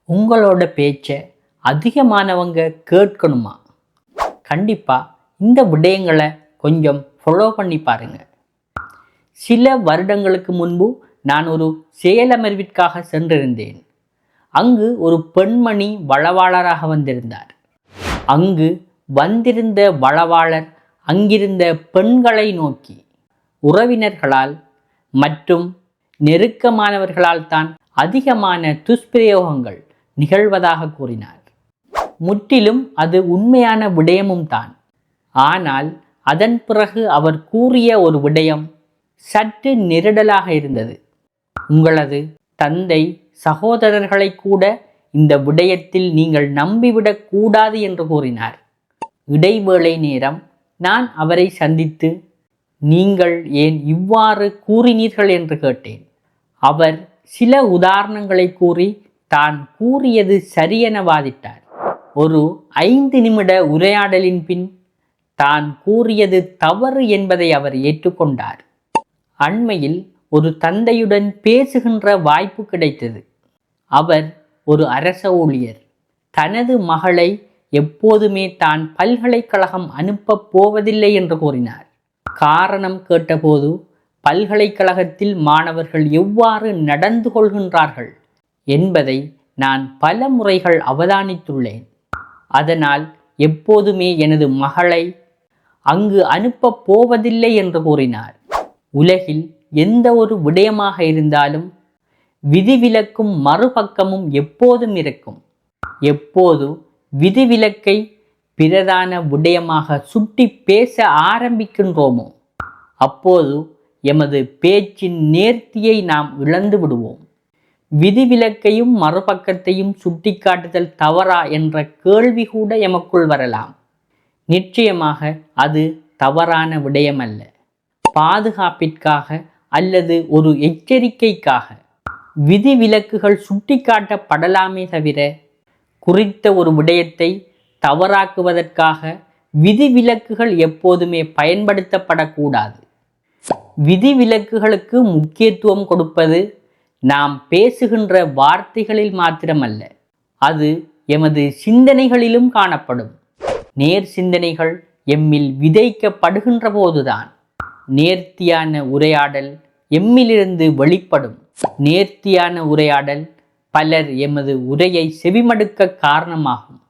உங்களோட பேச்சை அதிகமானவங்க கேட்கணுமா? கண்டிப்பாக இந்த விடயங்களை கொஞ்சம் ஃபாலோ பண்ணி பாருங்க. சில வருடங்களுக்கு முன்பு நான் ஒரு செயலமர்விற்காக சென்றிருந்தேன். அங்கு ஒரு பெண்மணி வளவாளராக வந்திருந்தார். அங்கு வந்திருந்த வளவாளர் அங்கிருந்த பெண்களை நோக்கி உறவினர்களால் மற்றும் நெருக்கமானவர்களால் தான் அதிகமான துஷ்பிரயோகங்கள் நிகழ்வதாக கூறினார். முற்றிலும் அது உண்மையான விடயமும் தான். ஆனால் அதன் பிறகு அவர் கூறிய ஒரு விடயம் சற்று நெருடலாக இருந்தது. உங்களது தந்தை சகோதரர்களை கூட இந்த விடயத்தில் நீங்கள் நம்பிவிடக் கூடாது என்று கூறினார். இடைவேளை நேரம் நான் அவரை சந்தித்து, நீங்கள் ஏன் இவ்வாறு கூறினீர்கள் என்று கேட்டேன். அவர் சில உதாரணங்களை கூறி தான் கூறியது சரியென வாதிட்டார். ஒரு 5 நிமிட உரையாடலின் பின் தான் கூறியது தவறு என்பதை அவர் ஏற்றுக்கொண்டார். அண்மையில் ஒரு தந்தையுடன் பேசுகின்ற வாய்ப்பு கிடைத்தது. அவர் ஒரு அரச ஊழியர். தனது மகளை எப்போதுமே தான் பல்கலைக்கழகம் அனுப்பப் போவதில்லை என்று கூறினார். காரணம் கேட்டபோது பல்கலைக்கழகத்தில் மாணவர்கள் எவ்வாறு நடந்து கொள்கின்றார்கள் என்பதை நான் பல முறைகள் அவதானித்துள்ளேன். அதனால் எப்போதுமே எனது மகளை அங்கு அனுப்பப் போவதில்லை என்று கூறினார். உலகில் எந்த ஒரு விடயமாக இருந்தாலும் விதிவிலக்கும் மறுபக்கமும் எப்போதும் இருக்கும். எப்போது விதிவிலக்கை பிரதான விடயமாக சுட்டி பேச ஆரம்பிக்கின்றோமோ அப்போது எமது பேச்சின் நேர்த்தியை நாம் இழந்து விடுவோம். விதிவிலக்கையும் மறுபக்கத்தையும் சுட்டிக்காட்டுதல் தவறா என்ற கேள்வி கூட எமக்குள் வரலாம். நிச்சயமாக அது தவறான விடயமல்ல. பாதுகாப்பிற்காக அல்லது ஒரு எச்சரிக்கைக்காக விதிவிலக்குகள் சுட்டிக்காட்டப்படலாமே தவிர குறித்த ஒரு விடயத்தை தவறாக்குவதற்காக விதிவிலக்குகள் எப்போதுமே பயன்படுத்தப்படக்கூடாது. விதிவிலக்குகளுக்கு முக்கியத்துவம் கொடுப்பது நாம் பேசுகின்ற வார்த்தைகளில் மாத்திரமல்ல, அது எமது சிந்தனைகளிலும் காணப்படும். நேர் சிந்தனைகள் எம்மில் விதைக்கப்படுகின்ற போதுதான் நேர்த்தியான உரையாடல் எம்மிலிருந்து வெளிப்படும். நேர்த்தியான உரையாடல் பலர் எமது உரையை செவிமடுக்க காரணமாகும்.